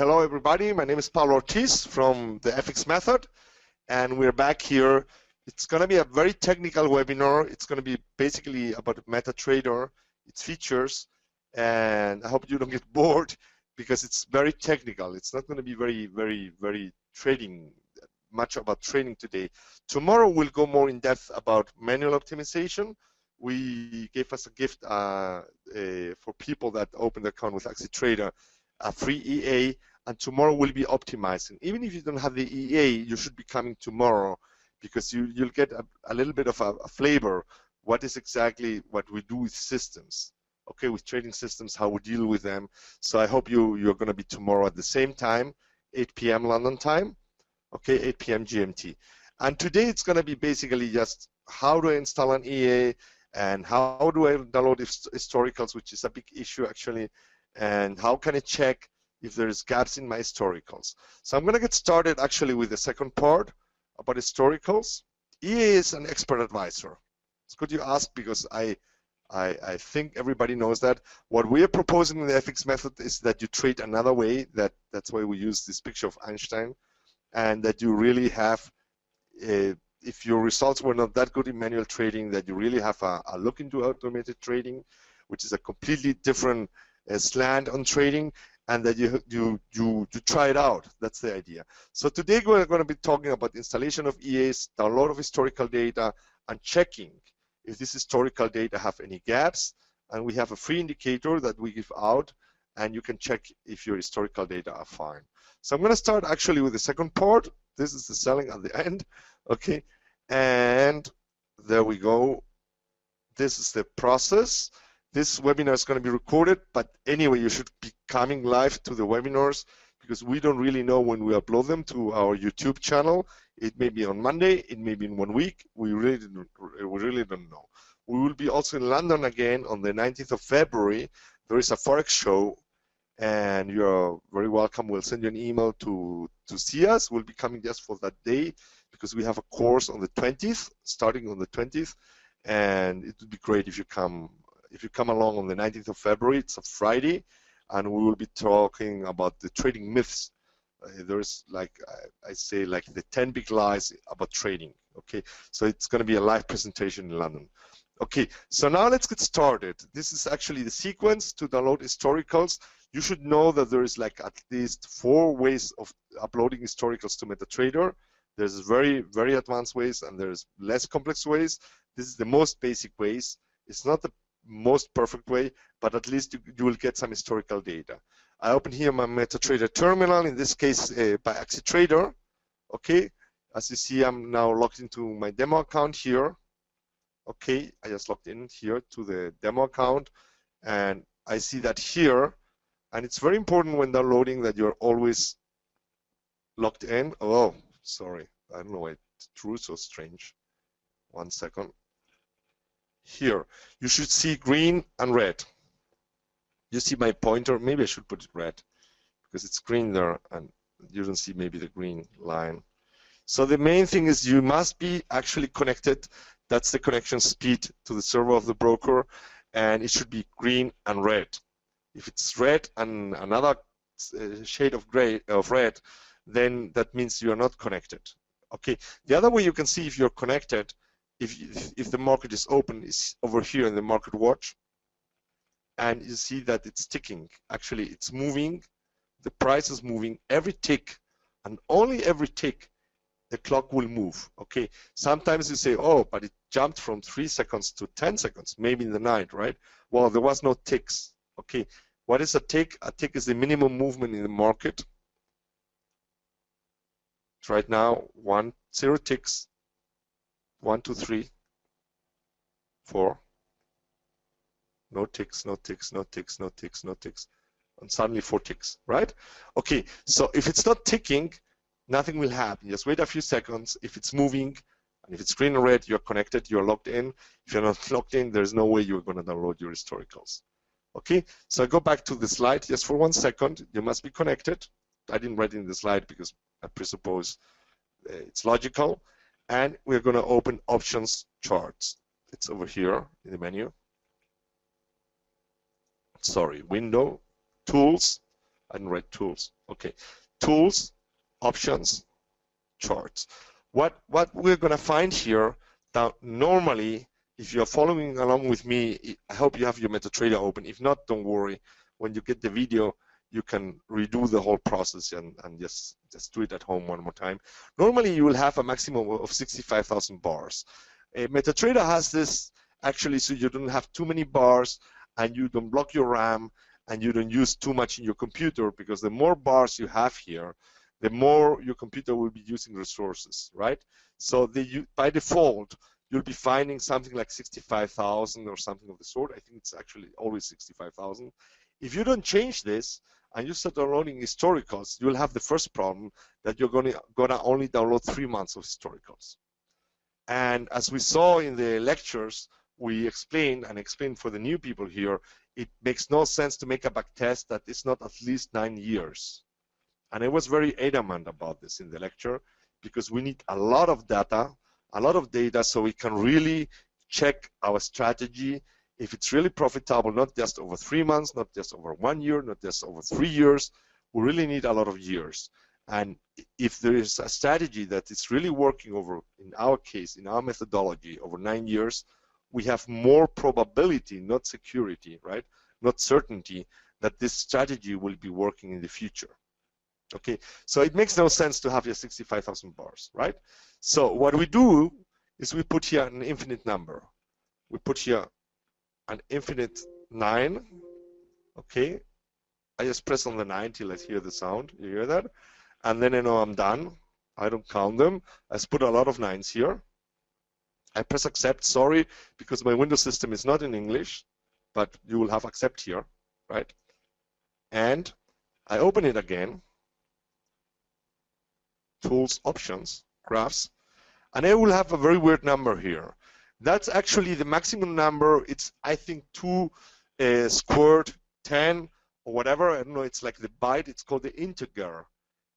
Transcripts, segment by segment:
Hello everybody, my name is Paulo Ortiz from the FX Method, and we're back here. It's going to be a very technical webinar. It's going to be basically about MetaTrader, its features, and I hope you don't get bored because it's very technical. It's not going to be very trading, much about trading today. Tomorrow we'll go more in depth about manual optimization. We gave us a gift for people that opened the account with AxiTrader, a free EA, and tomorrow we'll be optimizing. Even if you don't have the EA, you should be coming tomorrow because you'll get a little bit of a flavor what is exactly what we do with systems, okay, with trading systems, how we deal with them. So I hope you're going to be tomorrow at the same time, 8 p.m. London time, okay, 8 p.m. GMT. And today it's going to be basically just how do I install an EA and how do I download historicals, which is a big issue actually, and how can I check if there's gaps in my historicals. So I'm going to get started actually with the second part about historicals. EA is an expert advisor. It's good you ask because I think everybody knows that. What we are proposing in the FX method is that you trade another way. That's why we use this picture of Einstein, and that you really have, if your results were not that good in manual trading, that you really have a look into automated trading, which is a completely different slant on trading, and that you try it out. That's the idea. So today we're going to be talking about installation of EAs, download of historical data, and checking if this historical data have any gaps. And we have a free indicator that we give out, and you can check if your historical data are fine. So I'm going to start actually with the second part. This is the selling at the end, okay? And there we go. This is the process. This webinar is going to be recorded, but anyway, you should be coming live to the webinars because we don't really know when we upload them to our YouTube channel. It may be on Monday, it may be in 1 week. We really don't know. We will be also in London again on the 19th of February. There is a Forex show, and you're very welcome. We'll send you an email to see us. We'll be coming just for that day because we have a course on the 20th, starting on the 20th, and it would be great if you come. If you come along on the 19th of February, it's a Friday, and we will be talking about the trading myths. There's, like I say, like the 10 big lies about trading. Okay, so it's going to be a live presentation in London. Okay, so now let's get started. This is actually the sequence to download historicals. You should know that there is like at least 4 ways of uploading historicals to MetaTrader. There's very advanced ways, and there's less complex ways. This is the most basic ways. It's not the most perfect way, but at least you will get some historical data. I open here my MetaTrader terminal, in this case by AxiTrader. Okay, as you see, I'm now logged into my demo account here. Okay, I just logged in here to the demo account, and I see that here, and it's very important when downloading that you're always logged in. Oh, sorry, I don't know why it drew so strange. 1 second. Here, you should see green and red. You see my pointer? Maybe I should put it red because it's green there and you don't see maybe the green line. So the main thing is you must be actually connected. That's the connection speed to the server of the broker, and it should be green and red. If it's red and another shade of gray of red, then that means you are not connected. Okay. The other way you can see if you're connected, if the market is open, is over here in the market watch, and you see that it's ticking. Actually, it's moving. The price is moving every tick, and only every tick the clock will move. Okay. Sometimes you say, oh, but it jumped from 3 seconds to 10 seconds, maybe in the night, right? Well, there was no ticks. Okay. What is a tick? A tick is the minimum movement in the market. It's right now 0 ticks. 1, 2, 3, 4. No ticks, no ticks, no ticks, no ticks, no ticks. And suddenly 4 ticks, right? Okay, so if it's not ticking, nothing will happen. Just wait a few seconds. If it's moving, and if it's green or red, you're connected, you're logged in. If you're not logged in, there's no way you're going to download your historicals. Okay, so I go back to the slide just for 1 second. You must be connected. I didn't write in the slide because I presuppose it's logical. And we're going to open options charts. It's over here in the menu. Sorry, window, tools, I didn't write tools. Okay, tools, options, charts. What we're going to find here, that normally, if you're following along with me, I hope you have your MetaTrader open. If not, don't worry. When you get the video, you can redo the whole process and just do it at home one more time. Normally, you will have a maximum of 65,000 bars. MetaTrader has this actually so you don't have too many bars and you don't block your RAM and you don't use too much in your computer, because the more bars you have here, the more your computer will be using resources, right? So by default, you'll be finding something like 65,000 or something of the sort. I think it's actually always 65,000. If you don't change this and you start downloading historicals, you'll have the first problem that you're gonna only download 3 months of historicals. And as we saw in the lectures, we explained for the new people here, it makes no sense to make a back test that is not at least 9 years. And I was very adamant about this in the lecture, because we need a lot of data, so we can really check our strategy, if it's really profitable, not just over 3 months, not just over 1 year, not just over 3 years. We really need a lot of years. And if there is a strategy that is really working over, in our case, in our methodology, over 9 years, we have more probability, not security, right? Not certainty that this strategy will be working in the future. Okay, so it makes no sense to have your 65,000 bars, right? So what we do is we put here an infinite number. We put here an infinite 9. Okay, I just press on the 9 till I hear the sound. You hear that? And then I know I'm done. I don't count them. I just put a lot of 9s here. I press accept, sorry, because my Windows system is not in English, but you will have accept here, right? And I open it again. Tools, options, graphs, and I will have a very weird number here. That's actually the maximum number. It's, I think, 2 squared 10 or whatever. I don't know, it's like the byte. It's called the integer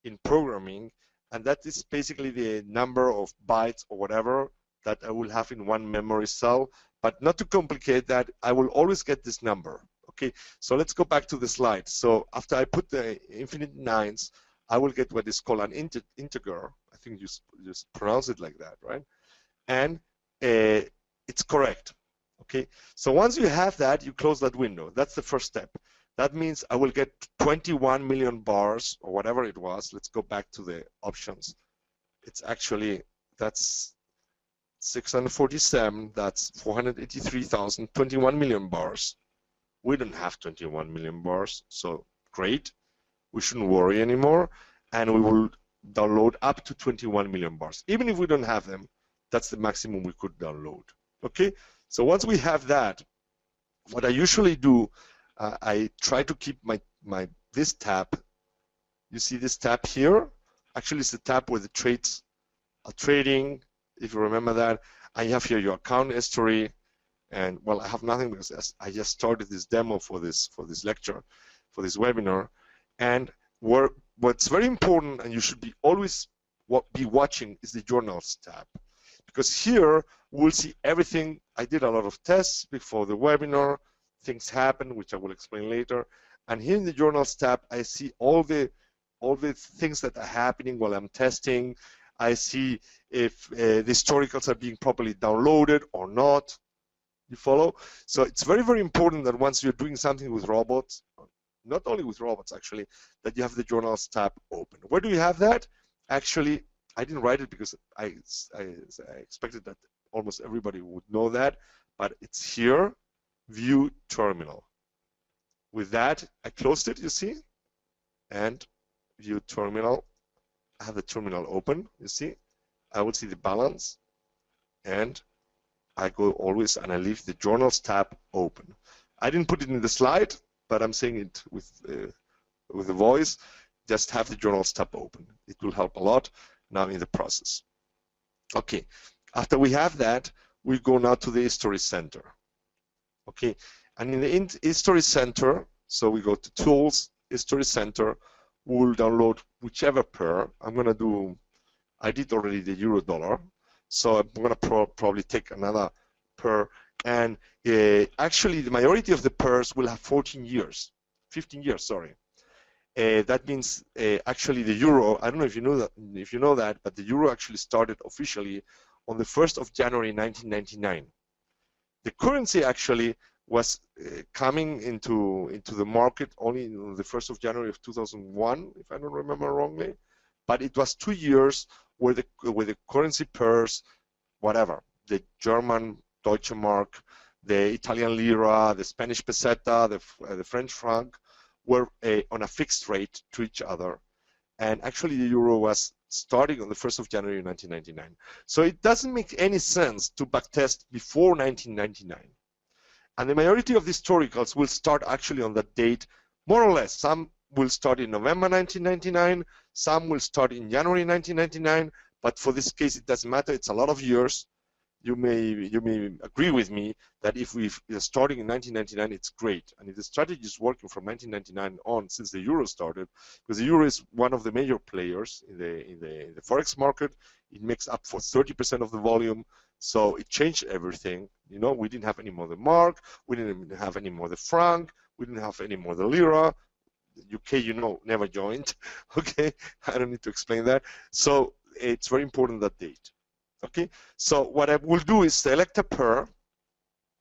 in programming, and that is basically the number of bytes or whatever that I will have in one memory cell. But not to complicate that, I will always get this number. Okay, so let's go back to the slide. So after I put the infinite 9s, I will get what is called an integer. I think you just pronounce it like that, right? And it's correct. Okay, so once you have that, you close that window. That's the first step. That means I will get 21 million bars or whatever it was. Let's go back to the options. It's actually, that's 647, that's 483,000, 21 million bars. We don't have 21 million bars, so great. We shouldn't worry anymore, and we will download up to 21 million bars. Even if we don't have them, that's the maximum we could download. Okay, so once we have that, what I usually do, I try to keep this tab. You see this tab here? Actually, it's the tab where the trades are trading, if you remember that. I have here your account history, and well, I have nothing because I just started this demo for this lecture, for this webinar. And what's very important, and you should be always be watching, is the journals tab, because here we'll see everything. I did a lot of tests before the webinar. Things happen, which I will explain later. And here in the journals tab, I see all the things that are happening while I'm testing. I see if the historicals are being properly downloaded or not. You follow? So it's very, very important that once you're doing something with robots, not only with robots actually, that you have the journals tab open. Where do you have that? Actually, I didn't write it because I expected that almost everybody would know that, but it's here, view terminal. With that, I closed it, you see, and view terminal. I have the terminal open, you see. I will see the balance, and I go always and I leave the journals tab open. I didn't put it in the slide, but I'm saying it with the voice. Just have the journals tab open. It will help a lot now in the process. Okay, after we have that, we go now to the history center. Okay, and in the history center, so we go to tools, history center, we'll download whichever pair. I did already the euro dollar, so I'm gonna probably take another pair. And actually, the majority of the pairs will have 15 years, sorry. That means actually the euro, I don't know if you know that, but the euro actually started officially on the 1st of January 1999. The currency actually was coming into the market only on the 1st of January of 2001, if I don't remember wrongly. But it was 2 years where the currency pairs, whatever, the German Deutsche Mark, the Italian lira, the Spanish peseta, the French franc, were on a fixed rate to each other. And actually the euro was starting on the 1st of January 1999. So it doesn't make any sense to backtest before 1999. And the majority of the historicals will start actually on that date, more or less. Some will start in November 1999, some will start in January 1999, but for this case it doesn't matter, it's a lot of years. You may agree with me that if we're starting in 1999, it's great. And if the strategy is working from 1999 on, since the euro started, because the euro is one of the major players in the forex market, it makes up for 30% of the volume. So it changed everything. You know, we didn't have any more the mark, we didn't have any more the franc, we didn't have any more the lira. The UK, you know, never joined. Okay, I don't need to explain that. So it's very important that date. Okay, so what I will do is select a pair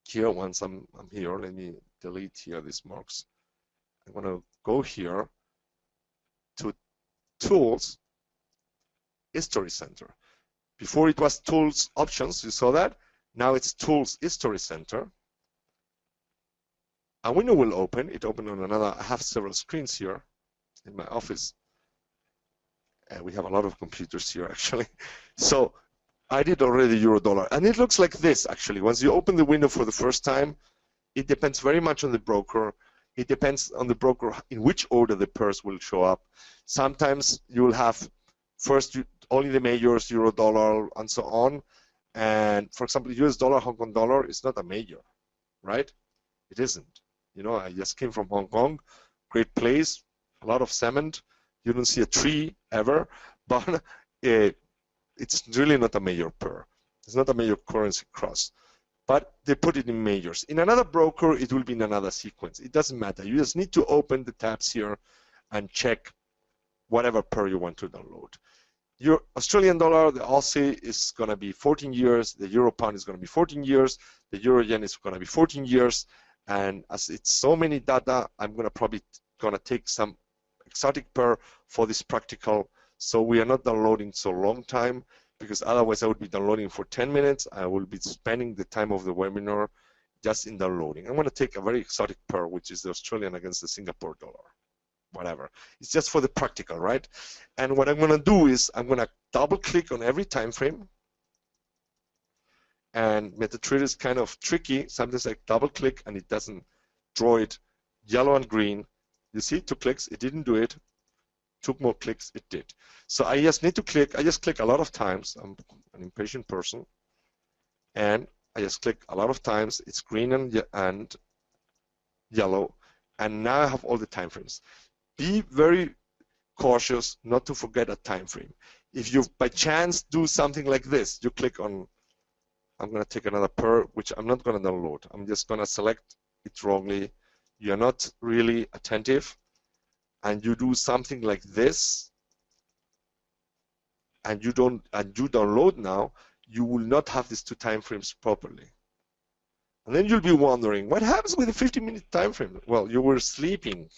here. Once I'm here, let me delete here these marks. I'm going to go here to Tools, History Center. Before it was Tools Options, you saw that. Now it's Tools History Center. A window will open. It opened on another. I have several screens here in my office. We have a lot of computers here actually. So I did already euro dollar, and it looks like this actually. Once you open the window for the first time, it depends very much on the broker. It depends on the broker in which order the pairs will show up. Sometimes you will have first only the majors, euro dollar, and so on. And for example, US dollar, Hong Kong dollar is not a major, right? It isn't. You know, I just came from Hong Kong, great place, a lot of cement. You don't see a tree ever, but it's really not a major pair. It's not a major currency cross, but they put it in majors. In another broker, it will be in another sequence. It doesn't matter. You just need to open the tabs here and check whatever pair you want to download. Your Australian dollar, the Aussie, is going to be 14 years. The Euro pound is going to be 14 years. The Euro yen is going to be 14 years. And as it's so many data, I'm going to probably take some exotic pair for this practical. So we are not downloading so long time, because otherwise I would be downloading for 10 minutes. I will be spending the time of the webinar just in downloading. I'm going to take a very exotic pair, which is the Australian against the Singapore dollar. Whatever. It's just for the practical, right? And what I'm going to do is I'm going to double click on every time frame. And MetaTrader is kind of tricky. Sometimes I double click and it doesn't draw it yellow and green. You see, 2 clicks, it didn't do it. 2 more clicks, it did. So I just need to click. I just click a lot of times. I'm an impatient person. And I just click a lot of times. It's green and yellow. And now I have all the time frames. Be very cautious not to forget a time frame. If you by chance do something like this, you click on, I'm going to take another pair, which I'm not going to download. I'm just going to select it wrongly. You're not really attentive, and you do something like this, and you download now, you will not have these 2 time frames properly. And then you'll be wondering, what happens with the 50-minute time frame? Well, you were sleeping.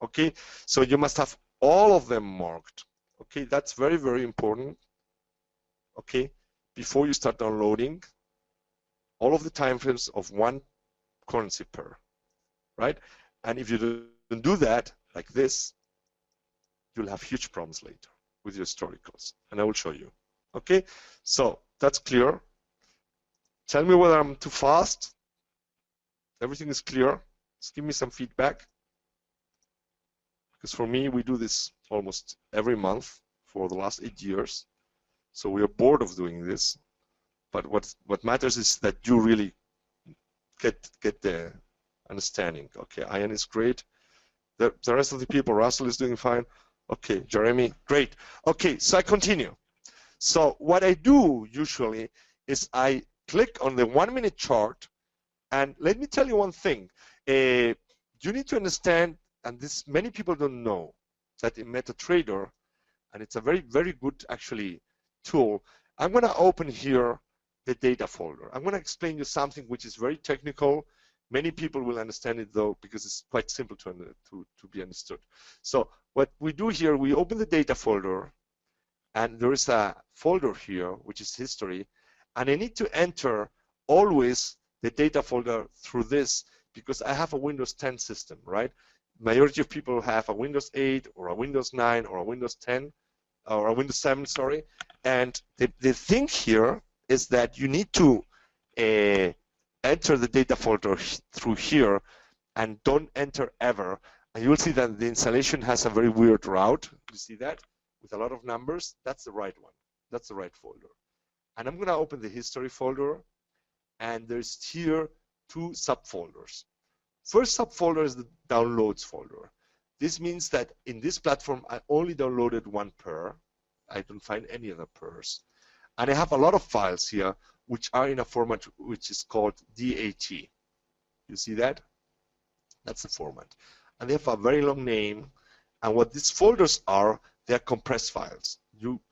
Okay, so you must have all of them marked. Okay, that's very, very important. Okay, before you start downloading all of the time frames of one currency pair, right? And if you don't do that, like this, you'll have huge problems later with your historicals, and I will show you. Okay, so that's clear. Tell me whether I'm too fast. Everything is clear. Just give me some feedback. Because for me, we do this almost every month for the last 8 years. So we are bored of doing this. But what matters is that you really get the understanding. Okay, Ian is great. The rest of the people, Russell is doing fine. Okay, Jeremy, great. Okay, so I continue. So what I do usually is I click on the 1-minute chart, and let me tell you one thing. You need to understand and this many people don't know, that in MetaTrader, and it's a very, very good actually tool. I'm going to open here the data folder. I'm going to explain you something which is very technical. Many people will understand it though, because it's quite simple to be understood. So what we do here, we open the data folder, and there is a folder here which is history, and I need to enter always the data folder through this, because I have a Windows 10 system, right? Majority of people have a Windows 8 or a Windows 9 or a Windows 10 or a Windows 7, sorry. And the thing here is that you need to enter the data folder through here, and don't enter ever. And you will see that the installation has a very weird route. You see that? With a lot of numbers. That's the right one. That's the right folder. And I'm going to open the history folder, and there's here two subfolders. First subfolder is the downloads folder. This means that in this platform, I only downloaded one pair. I don't find any other pairs. And I have a lot of files here which are in a format which is called DAT. You see that? That's the format. And they have a very long name. And what these folders are, they're compressed files.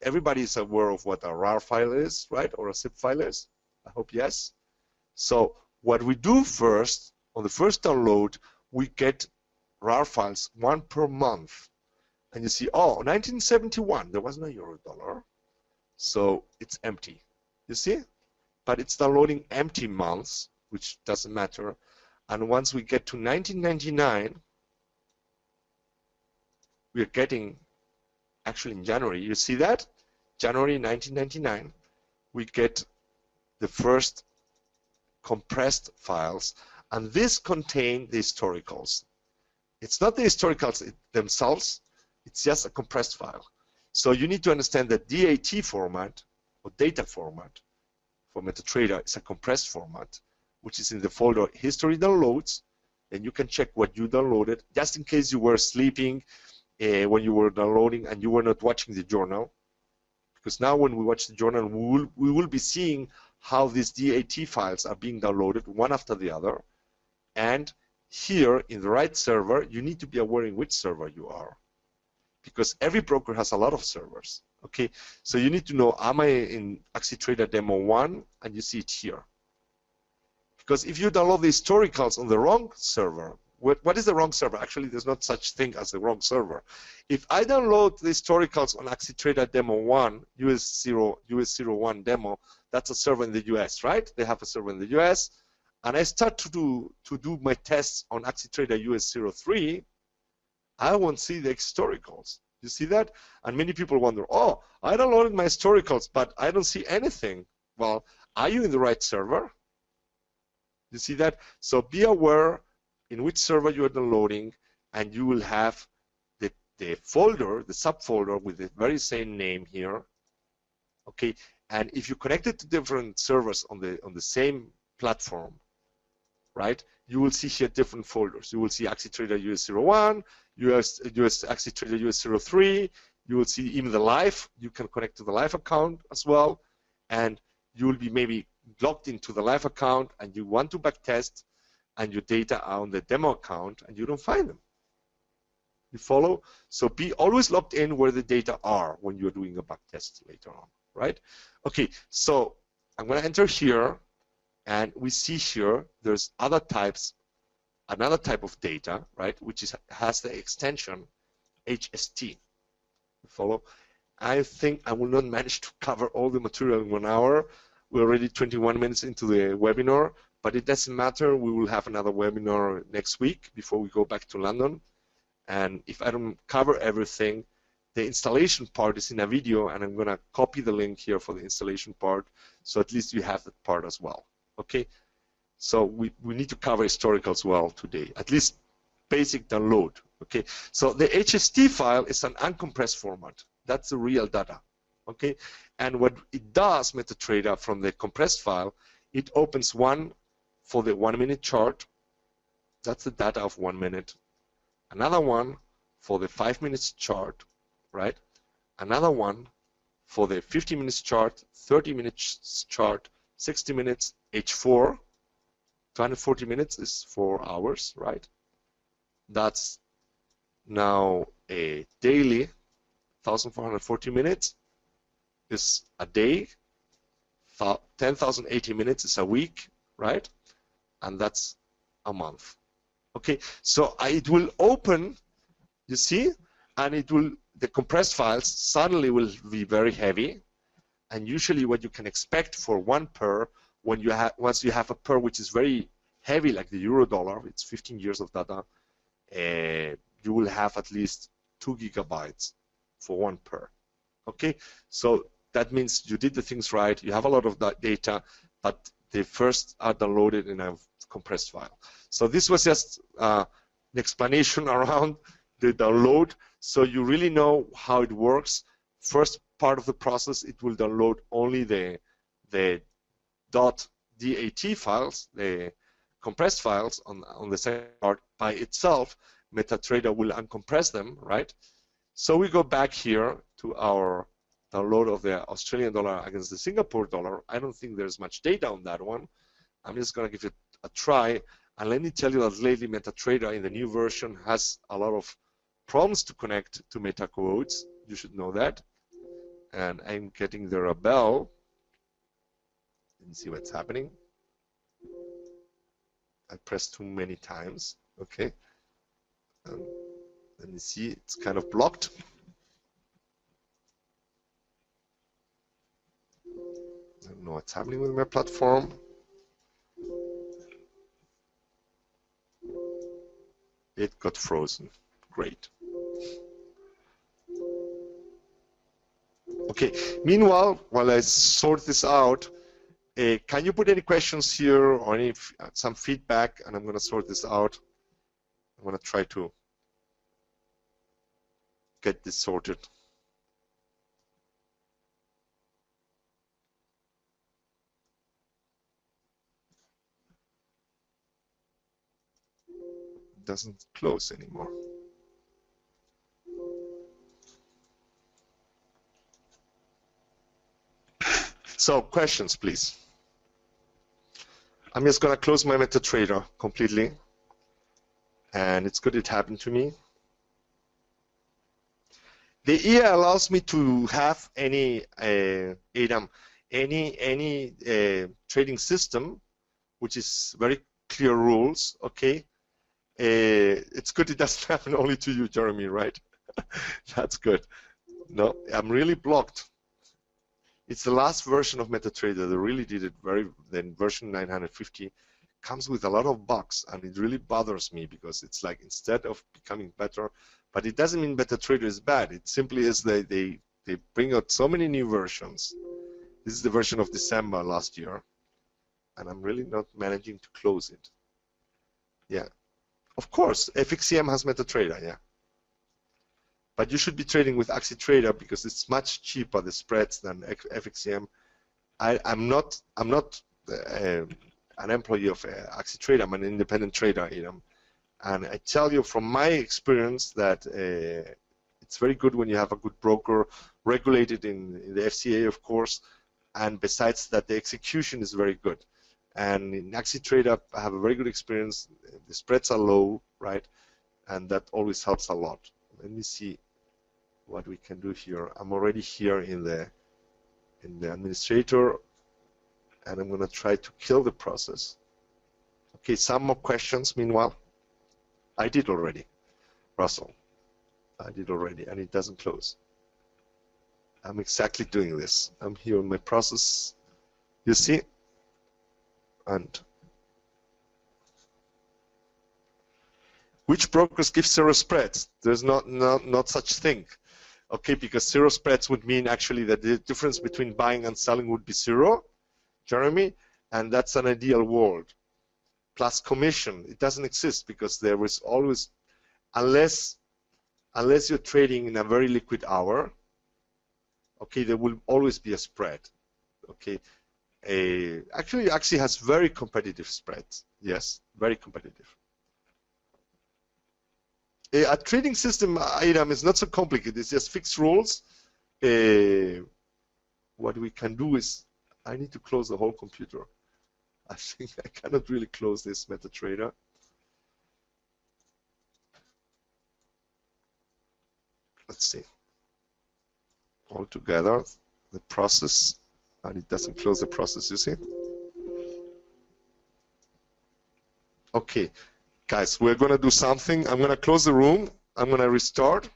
Everybody is aware of what a RAR file is, right? Or a zip file is? I hope yes. So what we do first, on the first download, we get RAR files, one per month. And you see, oh, 1971, there was no euro dollar. So it's empty. You see? But it's downloading empty months, which doesn't matter. And once we get to 1999, we are getting, actually in January, you see that? January 1999, we get the first compressed files, and this contain the historicals. It's not the historicals themselves, it's just a compressed file. So you need to understand that DAT format, or data format, for MetaTrader is a compressed format, which is in the folder history downloads, and you can check what you downloaded, just in case you were sleeping when you were downloading and you were not watching the journal. Because now when we watch the journal, we will be seeing how these DAT files are being downloaded one after the other. And here in the right server, you need to be aware in which server you are, because every broker has a lot of servers. Okay, so you need to know, am I in AxiTrader Demo 1? And you see it here. Because if you download the historicals on the wrong server, what is the wrong server? Actually, there's not such thing as the wrong server. If I download the historicals on AxiTrader Demo 1, US01 demo, that's a server in the US, right? They have a server in the US. And I start to do my tests on AxiTrader US03, I won't see the historicals. You see that? And many people wonder, oh, I downloaded my historicals, but I don't see anything. Well, are you in the right server? You see that? So be aware in which server you are downloading, and you will have the folder, the subfolder with the very same name here. Okay, and if you connect it to different servers on the same platform, right, you will see here different folders. You will see AxiTrader US01, AxiTrader US03. You will see even the live. You can connect to the live account as well, and you will be maybe logged into the live account, and you want to backtest, and your data are on the demo account, and you don't find them. You follow? So be always logged in where the data are when you're doing a backtest later on, right? Okay, so I'm going to enter here, and we see here there's other types, another type of data, right, which has the extension HST. You follow? I think I will not manage to cover all the material in 1 hour. We're already 21 minutes into the webinar, but it doesn't matter. We will have another webinar next week before we go back to London. And if I don't cover everything, the installation part is in a video, and I'm going to copy the link here for the installation part, so at least you have that part as well. Okay? So we need to cover historical as well today, at least basic download. Okay? So the HST file is an uncompressed format. That's the real data. Okay? And what it does, MetaTrader, from the compressed file, it opens one for the 1 minute chart. That's the data of 1 minute. Another one for the 5 minutes chart, right? Another one for the 50 minutes chart, 30 minutes chart, 60 minutes, H4. 240 minutes is 4 hours, right? That's Now a daily 1,440 minutes is a day, 10,080 minutes is a week, right? And that's a month. Okay, so it will open, you see, and it will, the compressed files suddenly will be very heavy. And usually what you can expect for one pair, when you have, once you have a pair which is very heavy, like the euro dollar, it's 15 years of data, you will have at least 2 gigabytes for one pair. Okay, so that means you did the things right, you have a lot of that data, but they first are downloaded in a compressed file. So this was just an explanation around the download, so you really know how it works. First part of the process, it will download only the .dat files, the compressed files. On the second part by itself, MetaTrader will uncompress them, right? So we go back here to our download of the Australian dollar against the Singapore dollar. I don't think there's much data on that one. I'm just going to give it a try. And let me tell you that lately MetaTrader in the new version has a lot of problems to connect to MetaQuotes. You should know that. And I'm getting there a bell. Let me see what's happening. I pressed too many times. Okay. Let me see. It's kind of blocked. I don't know what's happening with my platform. It got frozen. Great. Okay. Meanwhile, while I sort this out, can you put any questions here or any some feedback? And I'm going to sort this out. I'm going to try to get this sorted. It doesn't close anymore. So questions, please. I'm just going to close my MetaTrader completely. And it's good it happened to me. The EA allows me to have any ADAM, any trading system, which is very clear rules. Okay, it's good it doesn't happen only to you, Jeremy, right? That's good. No, I'm really blocked. It's the last version of MetaTrader. They really did it very. Then version 950 comes with a lot of bugs, and it really bothers me because it's like instead of becoming better. But it doesn't mean MetaTrader is bad. It simply is they bring out so many new versions. This is the version of December last year, and I'm really not managing to close it. Yeah, of course, FXCM has MetaTrader, yeah. But you should be trading with AxiTrader because it's much cheaper, the spreads, than FXCM. I'm not an employee of AxiTrader. I'm an independent trader, you know. And I tell you from my experience that it's very good when you have a good broker, regulated in the FCA, of course, and besides that, the execution is very good. And in AxiTrader, I have a very good experience. The spreads are low, right? And that always helps a lot. Let me see what we can do here. I'm already here in the administrator, and I'm going to try to kill the process. Okay, some more questions meanwhile. I did already, Russell. I did already, and it doesn't close. I'm exactly doing this. I'm here in my process, you see, and which brokers give zero spreads? There's not such thing. Okay, because zero spreads would mean actually that the difference between buying and selling would be zero, Jeremy, and that's an ideal world. Plus commission, it doesn't exist because there is always, unless you're trading in a very liquid hour, okay, there will always be a spread. Okay, actually Axie has very competitive spreads. Yes, very competitive. A trading system item is not so complicated. It's just fixed rules. What we can do is, I need to close the whole computer. I think I cannot really close this MetaTrader. Let's see. All together, the process, and it doesn't close the process, you see? Okay, guys, we're going to do something. I'm going to close the room. I'm going to restart.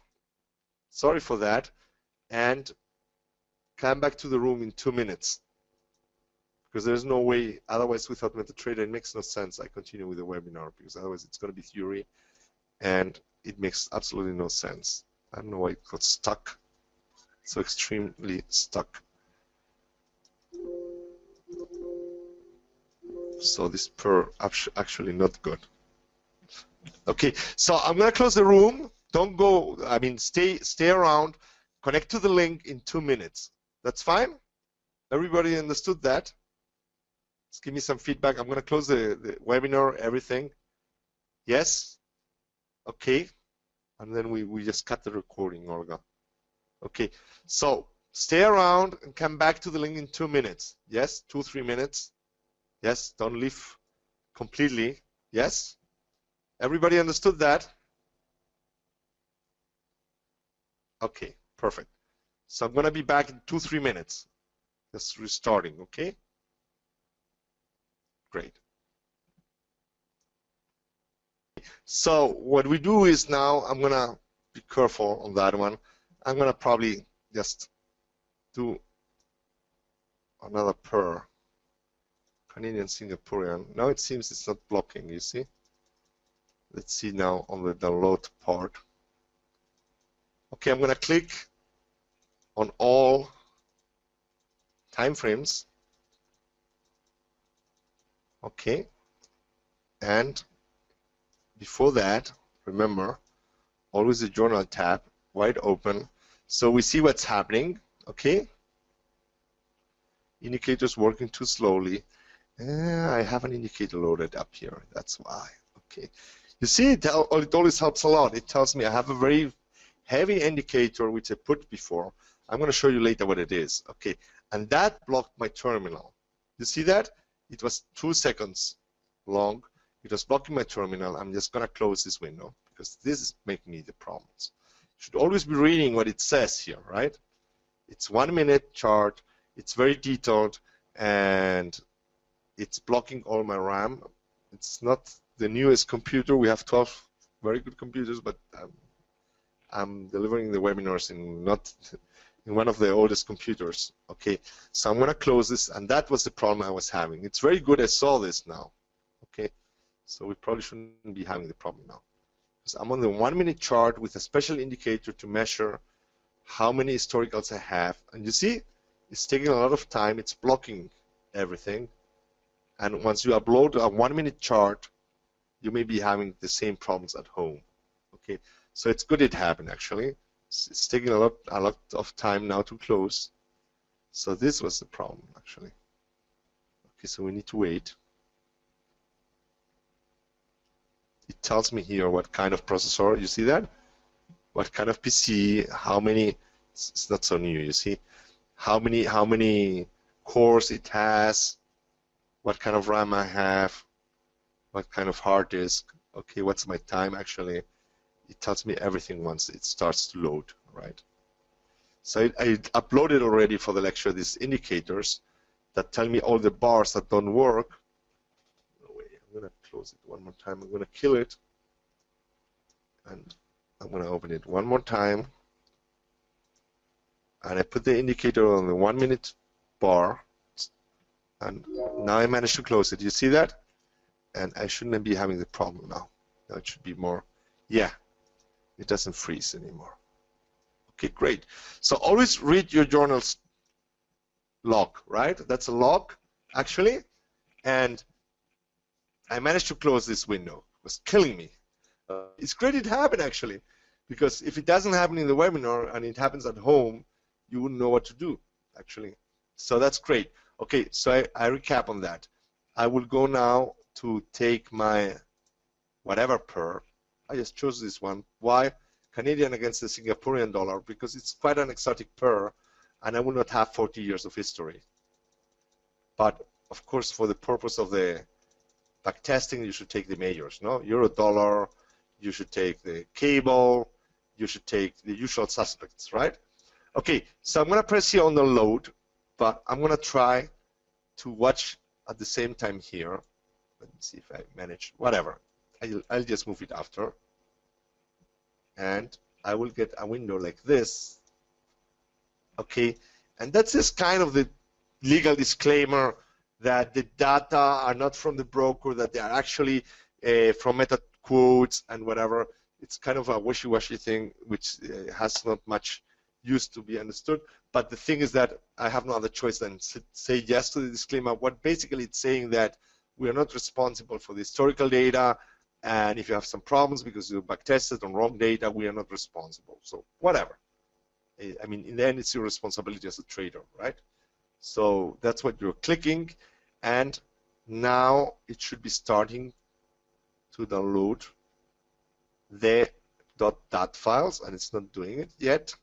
Sorry for that. And come back to the room in 2 minutes. Because there's no way, otherwise without MetaTrader, it makes no sense I continue with the webinar, because otherwise it's going to be theory, and it makes absolutely no sense. I don't know why it got stuck, so extremely stuck. So this per actually not good. Okay, so I'm going to close the room. Don't go, I mean, stay around. Connect to the link in 2 minutes. That's fine? Everybody understood that? Just give me some feedback. I'm going to close the webinar, everything. Yes? Okay. And then we just cut the recording, Olga. Okay. So stay around and come back to the link in 2 minutes. Yes? 2-3 minutes. Yes? Don't leave completely. Yes? Everybody understood that? Okay. Perfect. So I'm going to be back in 2-3 minutes. Just restarting. Okay? Great. So what we do is now, I'm going to be careful on that one. I'm going to probably just do another per Canadian Singaporean. Now it seems it's not blocking, you see. Let's see now on the download part. Okay, I'm going to click on all time frames. Okay. And before that, remember, always the journal tab, wide open. So we see what's happening, okay? Indicators working too slowly. I have an indicator loaded up here, that's why, okay. You see, it always helps a lot. It tells me I have a very heavy indicator, which I put before. I'm going to show you later what it is, okay? And that blocked my terminal. You see that? It was 2 seconds long. It was blocking my terminal. I'm just going to close this window because this is making me the problems. You should always be reading what it says here, right? It's 1 minute chart. It's very detailed, and it's blocking all my RAM. It's not the newest computer. We have 12 very good computers, but I'm delivering the webinars in one of the oldest computers. Okay, so I'm going to close this, and that was the problem I was having. It's very good I saw this now. Okay, so we probably shouldn't be having the problem now. So I'm on the 1 minute chart with a special indicator to measure how many historicals I have. And you see, it's taking a lot of time. It's blocking everything. And once you upload a 1 minute chart, you may be having the same problems at home. Okay, so it's good it happened actually. It's taking a lot of time now to close. So this was the problem actually. Okay, so we need to wait. It tells me here what kind of processor, you see that? What kind of PC, how many, it's not so new, you see? How many cores it has, what kind of RAM I have, what kind of hard disk, okay, what's my time actually. It tells me everything once it starts to load, right? So I uploaded already for the lecture these indicators that tell me all the bars that don't work. No way, I'm going to close it one more time. I'm going to kill it. And I'm going to open it one more time. And I put the indicator on the 1 minute bar. And now I managed to close it. You see that? And I shouldn't be having the problem now. Now it should be more, yeah, it doesn't freeze anymore. Okay, great. So always read your journal's log, right? That's a log, actually. And I managed to close this window. It was killing me. It's great it happened, actually, because if it doesn't happen in the webinar and it happens at home, you wouldn't know what to do, actually. So that's great. Okay, so I recap on that. I will go now to take my whatever pair. I just chose this one. Why? Canadian against the Singaporean dollar, because it's quite an exotic pair, and I will not have 40 years of history. But of course, for the purpose of the backtesting, you should take the majors, no? Euro dollar, you should take the cable, you should take the usual suspects, right? Okay, so I'm going to press here on the load, but I'm going to try to watch at the same time here. Let me see if I manage, whatever. I'll just move it after. And I will get a window like this. Okay, and that's just kind of the legal disclaimer that the data are not from the broker, that they are actually from meta quotes and whatever. It's kind of a wishy-washy thing, which has not much use to be understood. But the thing is that I have no other choice than to say yes to the disclaimer. What basically it's saying that we are not responsible for the historical data, and if you have some problems because you backtested on wrong data, we are not responsible. So whatever. I mean, in the end, it's your responsibility as a trader, right? So that's what you're clicking, and now it should be starting to download the .dat files, and it's not doing it yet.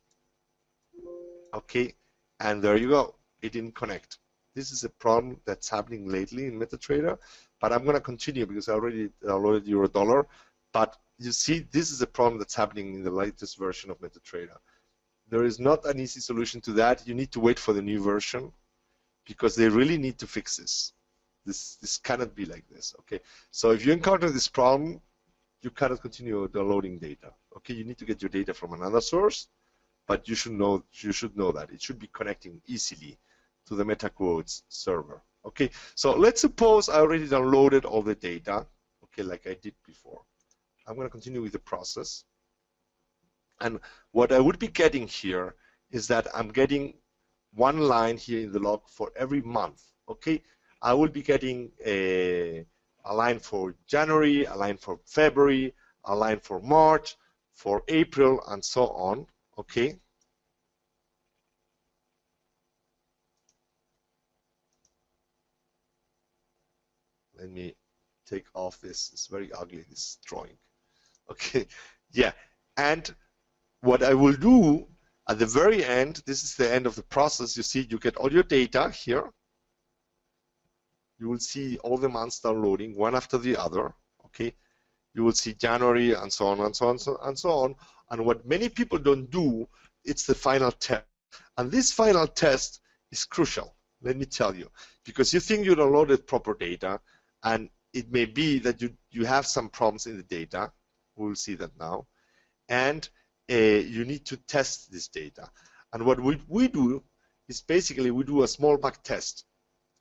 Okay, and there you go. It didn't connect. This is a problem that's happening lately in MetaTrader, but I'm going to continue because I already downloaded Eurodollar. But you see, this is a problem that's happening in the latest version of MetaTrader. There is not an easy solution to that. You need to wait for the new version because they really need to fix this. This cannot be like this. Okay, so if you encounter this problem, you cannot continue downloading data. Okay, you need to get your data from another source, but you should know that it should be connecting easily to the MetaQuotes server. Okay, so let's suppose I already downloaded all the data. Okay, like I did before. I'm going to continue with the process. And what I would be getting here is that I'm getting one line here in the log for every month. Okay, I will be getting a line for January, a line for February, a line for March, for April, and so on. Okay. Let me take off this. It's very ugly, this drawing. Okay, yeah. And what I will do at the very end, this is the end of the process. You see, you get all your data here. You will see all the months downloading one after the other. Okay, you will see January and so on and so on and so on. And what many people don't do, it's the final test. And this final test is crucial. Let me tell you, because you think you downloaded proper data, and it may be that you have some problems in the data. We'll see that now. And you need to test this data. And what we do is basically we do a small back test.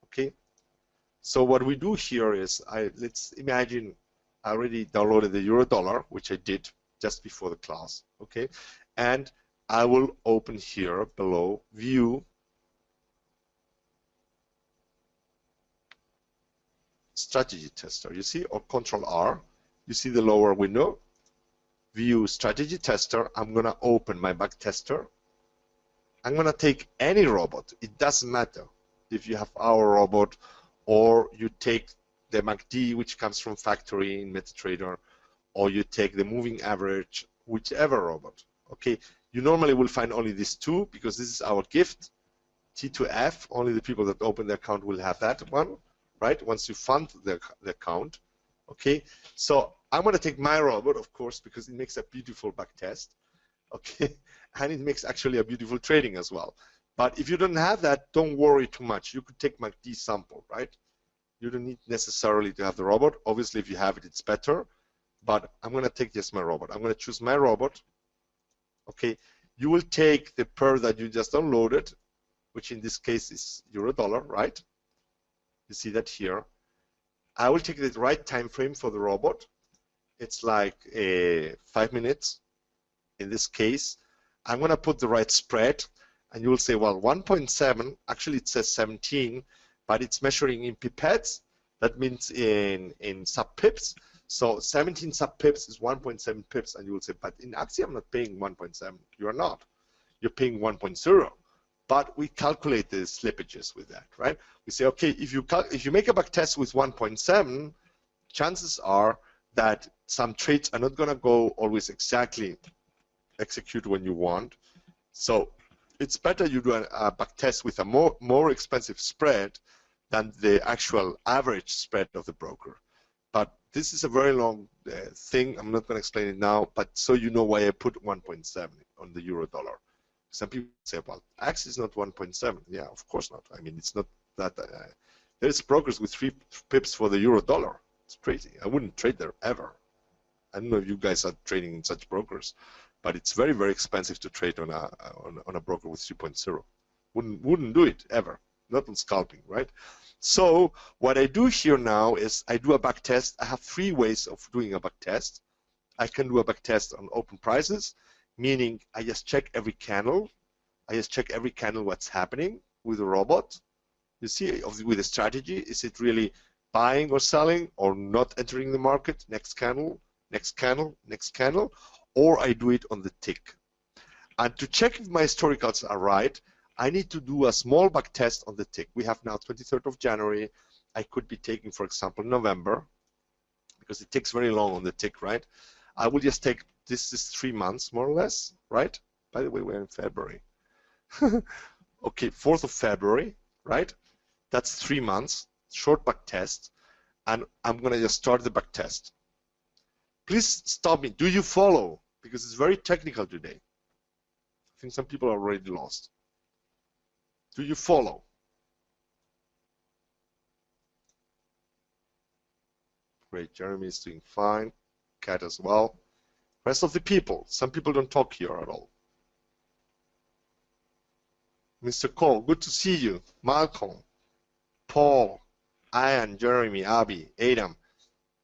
Okay. So what we do here is, let's imagine I already downloaded the Eurodollar, which I did just before the class. Okay. And I will open here below View, Strategy Tester, you see, or Control R. You see the lower window, View Strategy Tester. I'm going to open my back tester. I'm going to take any robot. It doesn't matter if you have our robot or you take the MACD, which comes from factory in MetaTrader, or you take the moving average, whichever robot. Okay, you normally will find only these two because this is our gift, T2F. Only the people that open the account will have that one, right? Once you fund the account. Okay, so I'm going to take my robot, of course, because it makes a beautiful back test. Okay, and it makes actually a beautiful trading as well. But if you don't have that, don't worry too much. You could take MACD sample, right? You don't need necessarily to have the robot. Obviously, if you have it, it's better. But I'm going to take just my robot. I'm going to choose my robot. Okay, you will take the pair that you just downloaded, which in this case is Eurodollar, right? You see that here. I will take the right time frame for the robot. It's like 5 minutes. In this case, I'm going to put the right spread, and you will say, well, 1.7, actually it says 17, but it's measuring in pipettes. That means in sub-pips. So 17 sub-pips is 1.7 pips, and you will say, but in Axie, I'm not paying 1.7. You are not. You're paying 1.0. But we calculate the slippages with that, right? We say, okay, if you make a back test with 1.7, chances are that some trades are not going to go always exactly execute when you want. So it's better you do a back test with a more expensive spread than the actual average spread of the broker. But This is a very long thing. I'm not going to explain it now, but so you know why I put 1.7 on the euro dollar. Some people say, well, X is not 1.7. Yeah, of course not. I mean, it's not that. There's brokers with 3 pips for the euro dollar. It's crazy. I wouldn't trade there ever. I don't know if you guys are trading in such brokers, but it's very, very expensive to trade on a broker with 3.0. Wouldn't do it ever. Not on scalping, right? So what I do here now is I do a back test. I have 3 ways of doing a back test. I can do a back test on open prices, meaning I just check every candle. I just check every candle what's happening with the robot. You see, with the strategy, is it really buying or selling or not entering the market? Next candle, next candle, next candle, or I do it on the tick. And to check if my historicals are right, I need to do a small back test on the tick. We have now 23rd of January. I could be taking, for example, November, because it takes very long on the tick, right? I will just take, this is 3 months, more or less, right? By the way, we're in February. Okay, 4th of February, right? That's 3 months, short back test, and I'm going to just start the back test. Please stop me. Do you follow? Because it's very technical today. I think some people are already lost. Do you follow? Great, Jeremy is doing fine. Kat as well. Rest of the people, some people don't talk here at all. Mr. Cole, good to see you. Malcolm, Paul, Ian, Jeremy, Abby, Adam,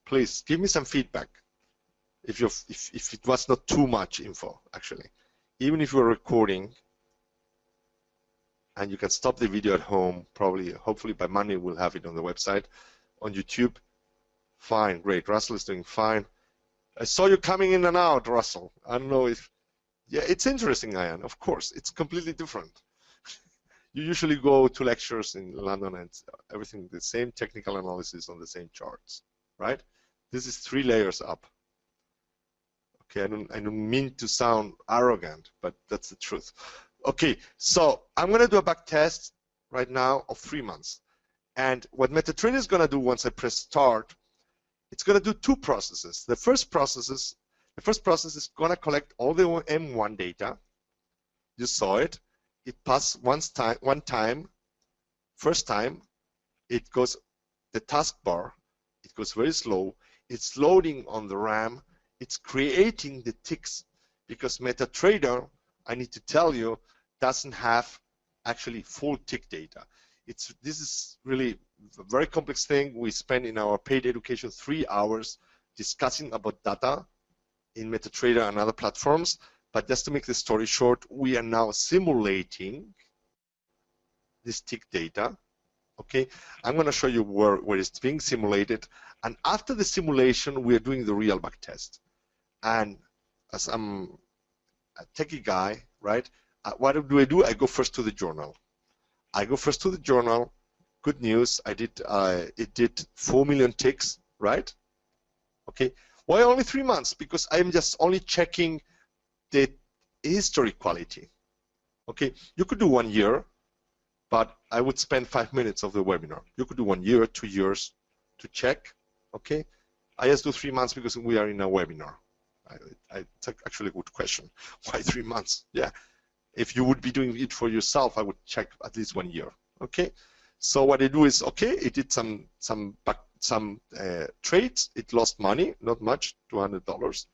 please give me some feedback. If it was not too much info, actually, even if you're recording, and you can stop the video at home. Probably, hopefully by Monday we'll have it on the website, on YouTube. Fine, great. Russell is doing fine. I saw you coming in and out, Russell. I don't know if, yeah, it's interesting, Ian. Of course, it's completely different. You usually go to lectures in London and everything the same technical analysis on the same charts, right? This is 3 layers up. Okay, I don't mean to sound arrogant, but that's the truth. Okay, so I'm going to do a back test right now of 3 months. And what MetaTrader is going to do once I press start, it's going to do 2 processes. The first process is going to collect all the M1 data. You saw it. It passed one time. First time, it goes the taskbar. It goes very slow. It's loading on the RAM. It's creating the ticks because MetaTrader, I need to tell you, doesn't have actually full tick data. This is really a very complex thing. We spend in our paid education 3 hours discussing about data in MetaTrader and other platforms. But just to make the story short, we are now simulating this tick data. Okay, I'm going to show you where it's being simulated. And after the simulation, we are doing the real back test. And as I'm a techie guy, right, what do? I go first to the journal. Good news, it did 4 million ticks, right? Okay, why only 3 months? Because I'm just only checking the history quality. Okay, you could do 1 year, but I would spend 5 minutes of the webinar. You could do 1 year, 2 years to check. Okay, I just do 3 months because we are in a webinar. It's actually a good question. Why 3 months? Yeah, if you would be doing it for yourself, I would check at least 1 year. Okay, so what I do is, okay, it did some trades. It lost money, not much, $200.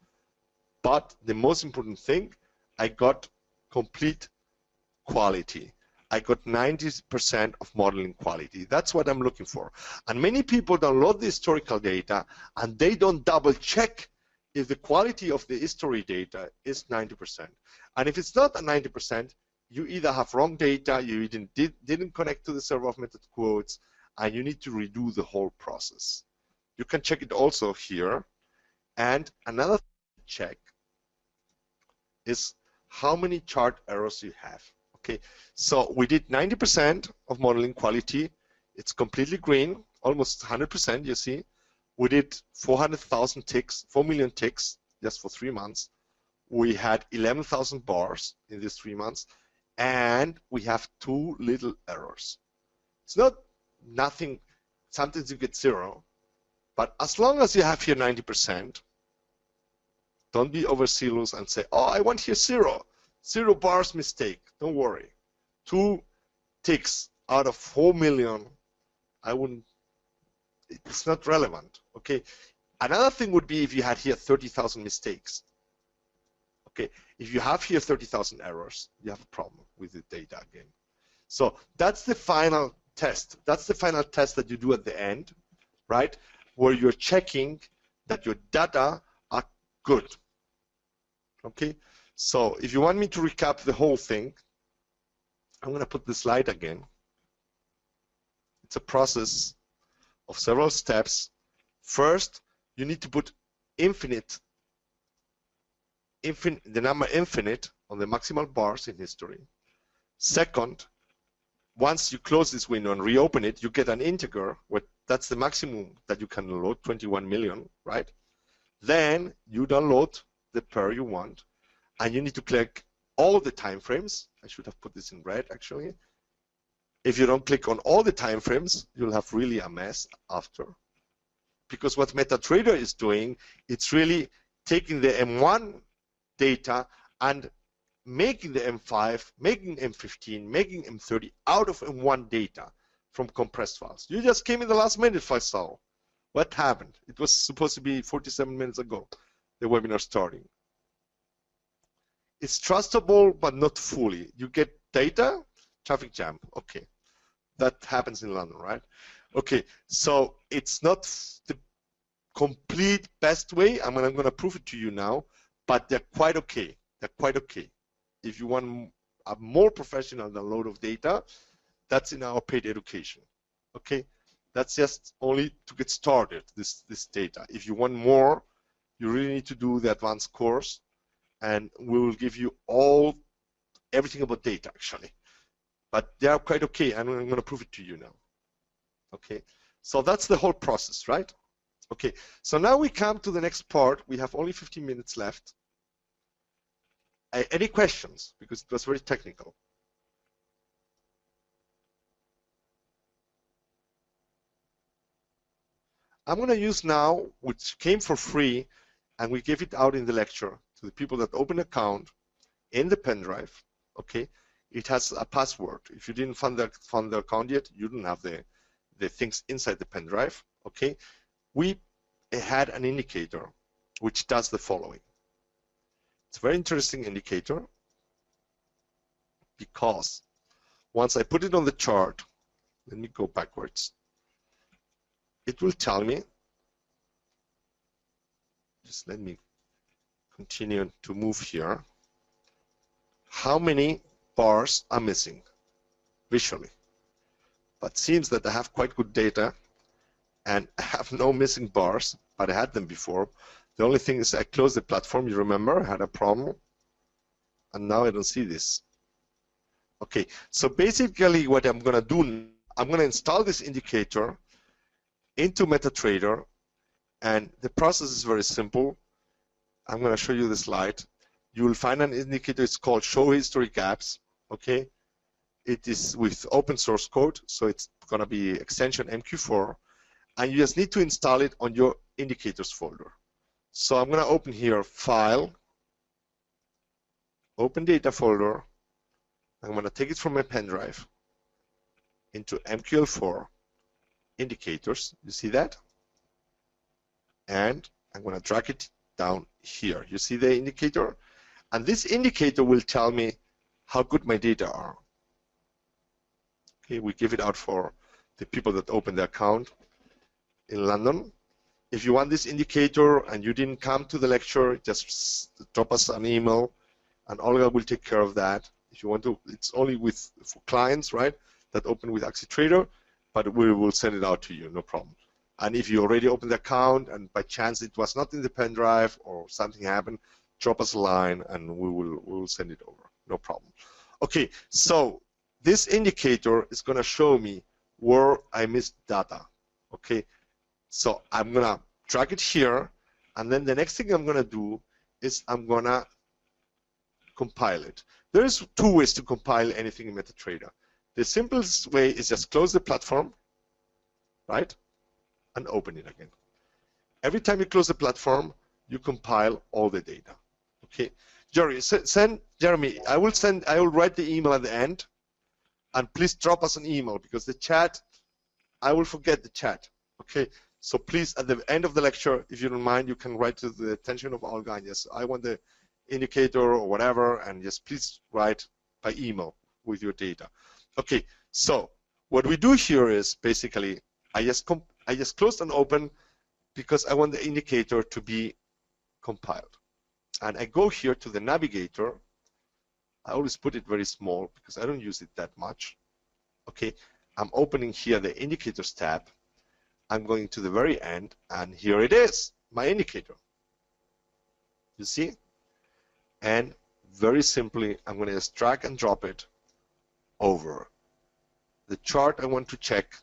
But the most important thing, I got complete quality. I got 90% of modeling quality. That's what I'm looking for. And many people download the historical data and they don't double check if the quality of the history data is 90%. And if it's not a 90%, you either have wrong data, you didn't connect to the server of method quotes, and you need to redo the whole process. You can check it also here. And another check is how many chart errors you have. Okay, so we did 90% of modeling quality. It's completely green, almost 100%, you see. We did 400,000 ticks, 4 million ticks just for 3 months. We had 11,000 bars in these 3 months, and we have 2 little errors. It's not nothing. Sometimes you get 0, But as long as you have here 90%, don't be overzealous and say, oh, I want here 0 bars mistake. Don't worry. 2 ticks out of 4 million, I wouldn't, it's not relevant. Okay. Another thing would be if you had here 30,000 mistakes. Okay. If you have here 30,000 errors, you have a problem with the data again. So that's the final test. That's the final test that you do at the end, right? Where you're checking that your data are good. Okay. So if you want me to recap the whole thing, I'm going to put the slide again. It's a process of several steps. First, you need to put the number infinite on the maximal bars in history. Second, once you close this window and reopen it, you get an integer where that's the maximum that you can load, 21 million, right? Then you download the pair you want, and you need to click all the time frames. I should have put this in red, actually. If you don't click on all the time frames, you'll have really a mess after. Because what MetaTrader is doing, it's really taking the M1 data and making the M5, making M15, making M30 out of M1 data from compressed files. You just came in the last minute, Faisal. What happened? It was supposed to be 47 minutes ago, the webinar starting. It's trustable, but not fully. You get data, traffic jam. Okay, that happens in London, right? Okay, so it's not the complete best way. I'm going to prove it to you now, but they're quite okay. They're quite okay. If you want a more professional download of data, that's in our paid education. Okay, that's just only to get started, this data. If you want more, you really need to do the advanced course, and we will give you everything about data, actually. But they are quite okay, and I'm going to prove it to you now. Okay, so that's the whole process, right? Okay, so now we come to the next part. We have only 15 minutes left. Any questions? Because it was very technical. I'm going to use now, which came for free, and we give it out in the lecture to the people that open an account in the pen drive. Okay, it has a password. If you didn't fund the account yet, you don't have the things inside the pen drive. Okay, we had an indicator which does the following. It's a very interesting indicator because once I put it on the chart, let me go backwards. It will tell me, just let me continue to move here, how many bars are missing visually. But seems that I have quite good data and I have no missing bars, but I had them before. The only thing is I closed the platform, you remember, I had a problem, and now I don't see this. Okay, so basically what I'm going to do, I'm going to install this indicator into MetaTrader, and the process is very simple. I'm going to show you the slide. You will find an indicator, it's called Show History Gaps. Okay, it is with open source code, so it's going to be extension MT4, and you just need to install it on your indicators folder. So I'm going to open here, File, Open Data folder. I'm going to take it from my pen drive into MQL4 indicators. You see that? And I'm going to drag it down here. You see the indicator? And this indicator will tell me how good my data are. Okay, we give it out for the people that open the account in London. If you want this indicator and you didn't come to the lecture, just drop us an email and Olga will take care of that. If you want to, it's only for clients, right, that open with AxiTrader, but we will send it out to you, no problem. And if you already opened the account and by chance it was not in the pen drive or something happened, drop us a line and we will send it over, no problem. Okay, so this indicator is going to show me where I missed data. Okay, so I'm going to drag it here, and then the next thing I'm going to do is I'm going to compile it. There's two ways to compile anything in MetaTrader. The simplest way is just close the platform, right, and open it again. Every time you close the platform, you compile all the data. Okay, Jeremy, I will write the email at the end, and please drop us an email, because the chat, I will forget the chat. Okay, so please at the end of the lecture, if you don't mind, you can write to the attention of Olga, and yes, I want the indicator or whatever, and just please write by email with your data. Okay, so what we do here is basically I just closed and open because I want the indicator to be compiled. And I go here to the navigator. I always put it very small because I don't use it that much. Okay, I'm opening here the indicators tab. I'm going to the very end, and here it is, my indicator. You see? And very simply, I'm going to just drag and drop it over the chart I want to check.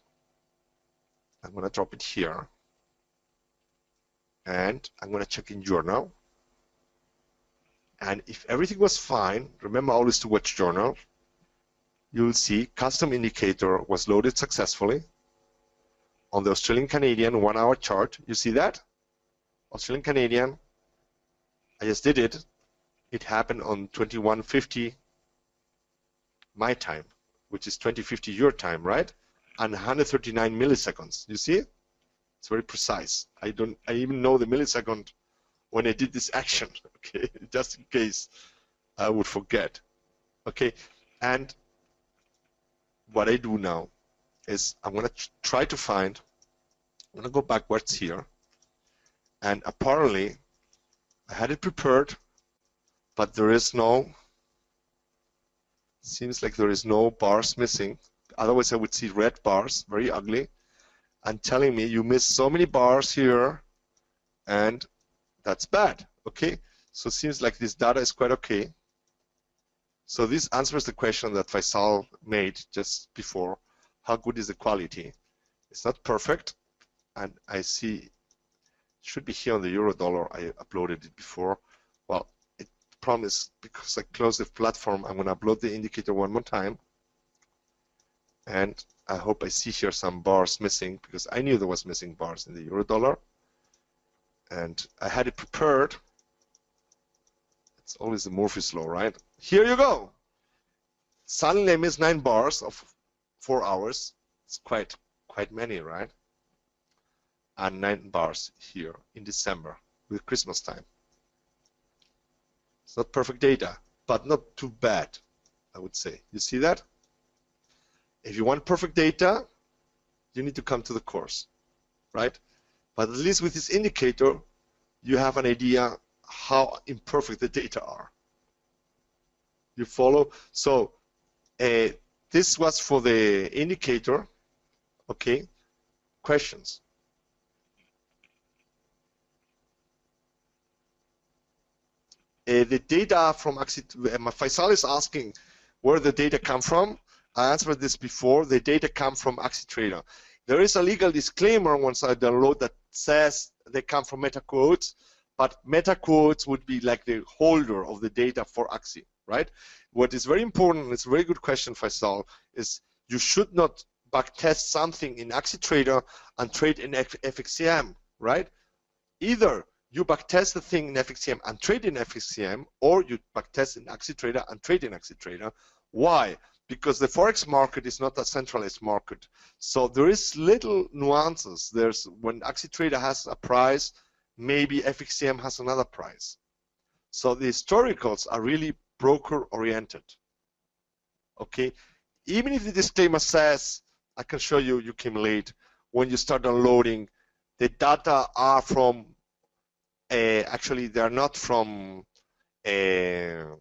I'm going to drop it here, and I'm going to check in journal. And if everything was fine, remember always to watch journal, you'll see custom indicator was loaded successfully on the Australian Canadian 1 hour chart. You see that? Australian Canadian, I just did it. It happened on 21:50 my time, which is 20:50 your time, right? And 139 milliseconds. You see? It's very precise. I even know the millisecond when I did this action, okay, just in case I would forget. Okay, and what I do now is I'm going to try to find, I'm going to go backwards here, and apparently I had it prepared, but there is no, seems like there is no bars missing. Otherwise I would see red bars, very ugly, and telling me you missed so many bars here, and that's bad. Okay, so it seems like this data is quite okay. So this answers the question that Faisal made just before. How good is the quality? It's not perfect, and I see it should be here on the euro dollar. I uploaded it before. Well, it promised, because I closed the platform, I'm going to upload the indicator one more time, and I hope I see here some bars missing, because I knew there was missing bars in the euro dollar, and I had it prepared. It's always the Murphy's law, right? Here you go. Suddenly I missed 9 bars of 4 hours. It's quite many, right? And 9 bars here in December with Christmas time. It's not perfect data, but not too bad, I would say. You see that? If you want perfect data, you need to come to the course, right? But at least with this indicator, you have an idea how imperfect the data are. You follow? So this was for the indicator. Okay, questions? The data from Faisal is asking where the data come from. I answered this before. The data come from AxiTrader. There is a legal disclaimer once I download that says they come from MetaQuotes, but MetaQuotes would be like the holder of the data for Axi, right? What is very important, it's a very good question, Faisal, is you should not backtest something in AxiTrader and trade in FXCM, right? Either you backtest the thing in FXCM and trade in FXCM, or you backtest in AxiTrader and trade in AxiTrader. Why? Because the Forex market is not a centralized market. So there is little nuances. There's when AxiTrader has a price, maybe FXCM has another price. So the historicals are really broker oriented. Okay, even if the disclaimer says, I can show you, you came late, when you start downloading, the data are from, actually they are not from the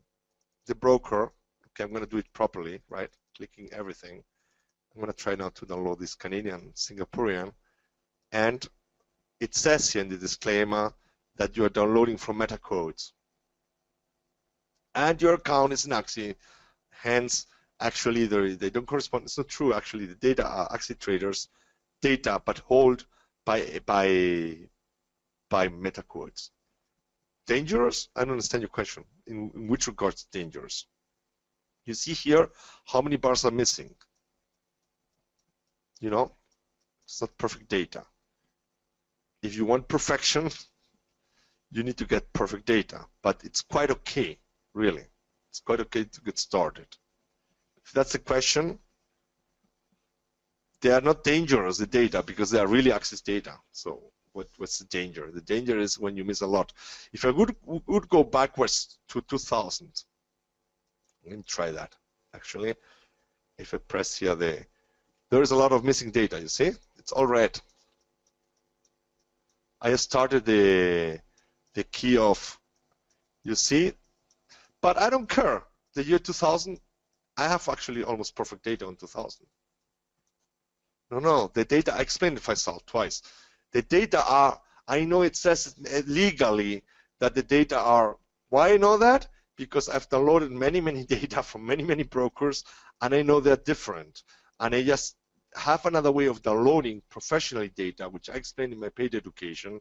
broker. Okay, I'm going to do it properly, right? Clicking everything. I'm going to try now to download this Canadian, Singaporean, and it says here in the disclaimer that you are downloading from MetaQuotes. And your account is in Axi, hence, actually, they don't correspond. It's not true, actually. The data are AxiTrader's data, but held by MetaQuotes. Dangerous? I don't understand your question. In which regards dangerous? You see here how many bars are missing. You know, it's not perfect data. if you want perfection, you need to get perfect data, but it's quite okay, really. It's quite okay to get started. If that's the question, they are not dangerous, the data, because they are really access data. So what's the danger? The danger is when you miss a lot. If I would go backwards to 2000, let me try that. Actually, if I press here, there is a lot of missing data, you see? It's all red. I started the key of, you see? But I don't care. The year 2000, I have actually almost perfect data on 2000. No, the data, I explained it myself twice. The data are, I know it says legally that the data are, why I know that? Because I've downloaded many data from many brokers, and I know they're different. And I just have another way of downloading professionally data, which I explained in my paid education,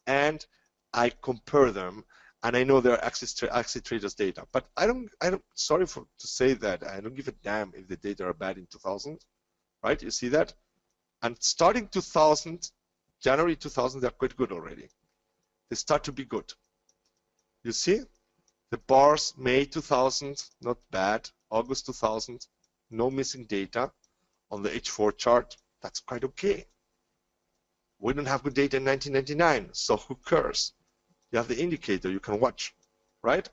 and I compare them, and I know they're access traders data. But I don't sorry to say that, I don't give a damn if the data are bad in 2000, right? You see that? And starting 2000, January 2000, they're quite good already. They start to be good. You see? The bars, May 2000, not bad. August 2000, no missing data on the H4 chart. That's quite okay. We don't have good data in 1999, so who cares? You have the indicator you can watch, right?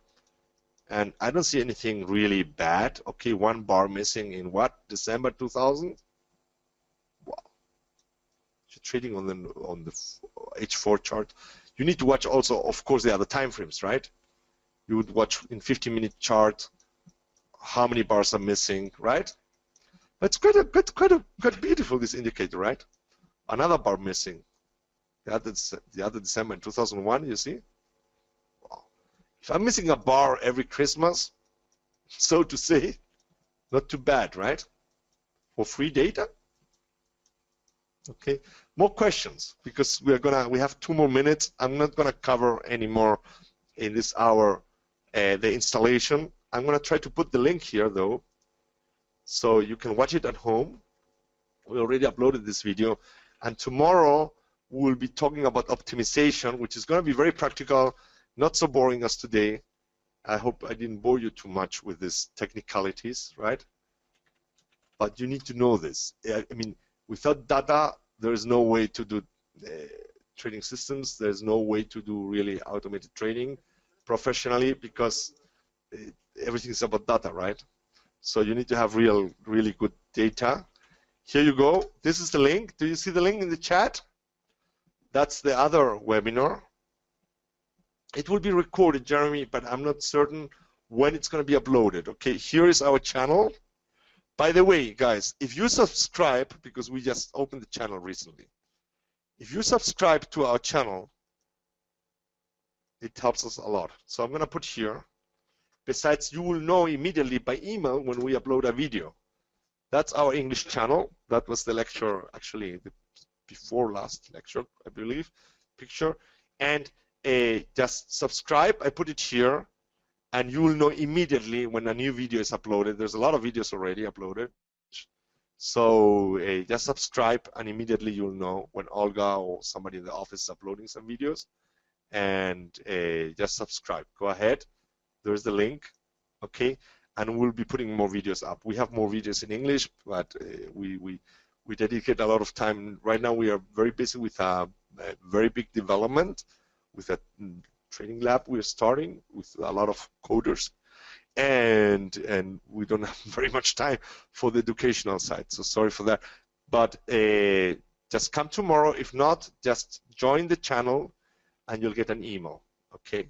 And I don't see anything really bad. Okay, one bar missing in what? December 2000? Wow. If you're trading on the H4 chart, you need to watch also, of course, the other time frames, right? You would watch in 15-minute chart how many bars are missing, right? But it's quite beautiful, this indicator, right? Another bar missing. The other December in 2001, you see? Wow. If I'm missing a bar every Christmas, so to say, not too bad, right? For free data. Okay. More questions, because we have 2 more minutes. I'm not gonna cover any more in this hour the installation. I'm gonna try to put the link here though, so you can watch it at home. We already uploaded this video, and tomorrow we'll be talking about optimization, which is going to be very practical, not so boring as today. I hope I didn't bore you too much with these technicalities, right? But you need to know this. I mean, without data, there is no way to do trading systems. There's no way to do really automated trading professionally, because everything is about data, right? So you need to have really good data. Here you go. This is the link. Do you see the link in the chat? That's the other webinar. It will be recorded, Jeremy, but I'm not certain when it's going to be uploaded. Okay, here is our channel. By the way, guys, if you subscribe, because we just opened the channel recently, if you subscribe to our channel, it helps us a lot. So I'm going to put here. Besides, you will know immediately by email when we upload a video. That's our English channel. That was the lecture, actually, the before last lecture, I believe, picture. And just subscribe. I put it here, and you will know immediately when a new video is uploaded. There's a lot of videos already uploaded. So just subscribe, and immediately you'll know when Olga or somebody in the office is uploading some videos. And just subscribe. Go ahead. There's the link. Okay. And we'll be putting more videos up. We have more videos in English, but we dedicate a lot of time. Right now, we are very busy with a very big development, with a training lab we're starting with a lot of coders, and we don't have very much time for the educational side. So sorry for that. But just come tomorrow. If not, just join the channel, and you'll get an email. Okay.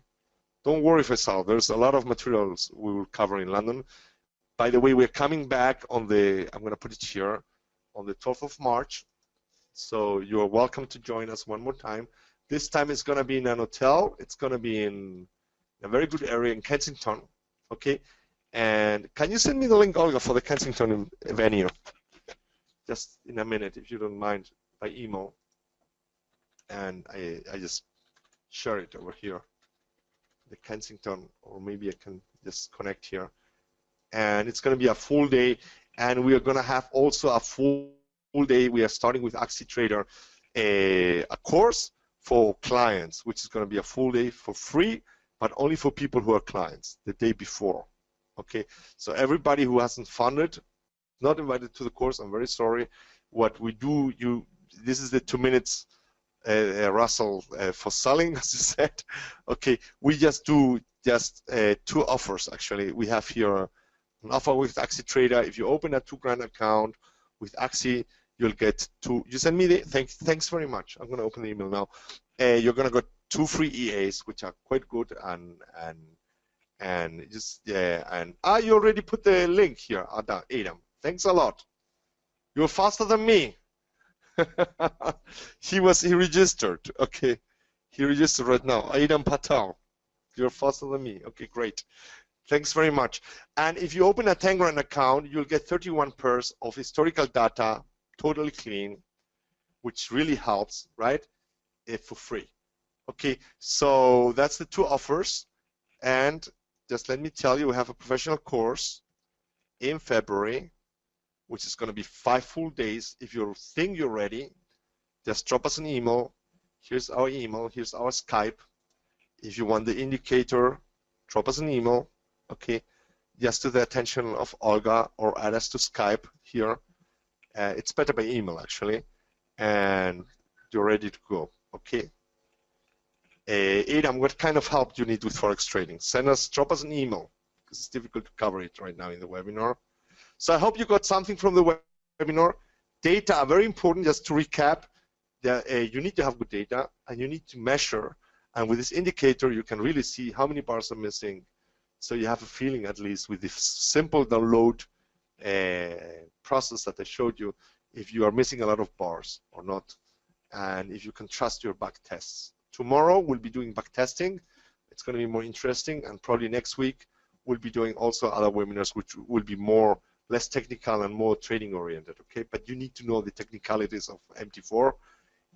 Don't worry, Faisal. There's a lot of materials we will cover in London. By the way, we're coming back on the, I'm going to put it here, on the 12th of March. So you're welcome to join us one more time. This time it's going to be in an hotel. It's going to be in a very good area in Kensington. Okay. And can you send me the link, Olga, for the Kensington venue? Just in a minute, if you don't mind, by email. And I just share it over here. The Kensington, or maybe I can just connect here. And it's going to be a full day, and we are going to have also a full day. We are starting with AxiTrader, a course for clients, which is going to be a full day for free, but only for people who are clients the day before. Okay, so everybody who hasn't funded, not invited to the course. I'm very sorry. What we do, this is the 2 minutes, Russell, for selling, as you said. Okay, we just do two offers actually. We have here an offer with Axie Trader. If you open a $2,000 account with Axie, you'll get two. You send me the thanks very much. I'm going to open the email now. You're going to get 2 free EAs, which are quite good, and just and you already put the link here, Adam. Thanks a lot. You're faster than me. he registered. Okay, he registered right now. Adam Patel. You're faster than me. Okay, great. Thanks very much. And if you open a $10,000 account, you'll get 31 pairs of historical data, totally clean, which really helps, right? For free. Okay, so that's the 2 offers. And just let me tell you, we have a professional course in February, which is going to be 5 full days. If you think you're ready, just drop us an email. Here's our email. Here's our Skype. If you want the indicator, drop us an email. Okay, just to the attention of Olga, or add us to Skype here. It's better by email actually, and you're ready to go. Okay. Adam, what kind of help do you need with Forex trading? Drop us an email, because it's difficult to cover it right now in the webinar. So I hope you got something from the webinar. Data are very important. Just to recap, you need to have good data, and you need to measure. And with this indicator, you can really see how many bars are missing. So you have a feeling, at least, with this simple download process that I showed you, if you are missing a lot of bars or not, and if you can trust your back tests. Tomorrow we'll be doing back testing. It's going to be more interesting, and probably next week we'll be doing also other webinars which will be less technical and more trading oriented. Okay, but you need to know the technicalities of MT4.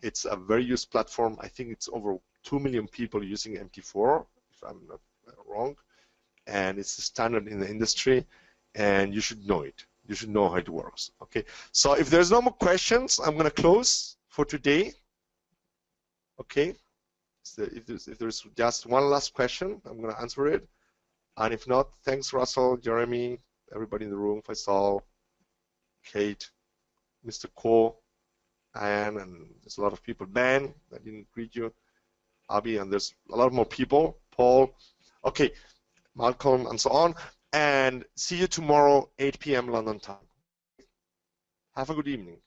It's a very used platform. I think it's over 2 million people using MT4, if I'm not wrong, and it's the standard in the industry, and you should know it. You should know how it works. Okay, so if there's no more questions, I'm going to close for today. Okay, so if there's just one last question, I'm going to answer it, and if not, thanks Russell, Jeremy, everybody in the room, Faisal, Kate, Mr. Ko, Anne, and there's a lot of people. Ben, I didn't greet you. Abby, and there's a lot more people. Paul, okay, Malcolm, and so on. And see you tomorrow, 8 p.m. London time. Have a good evening.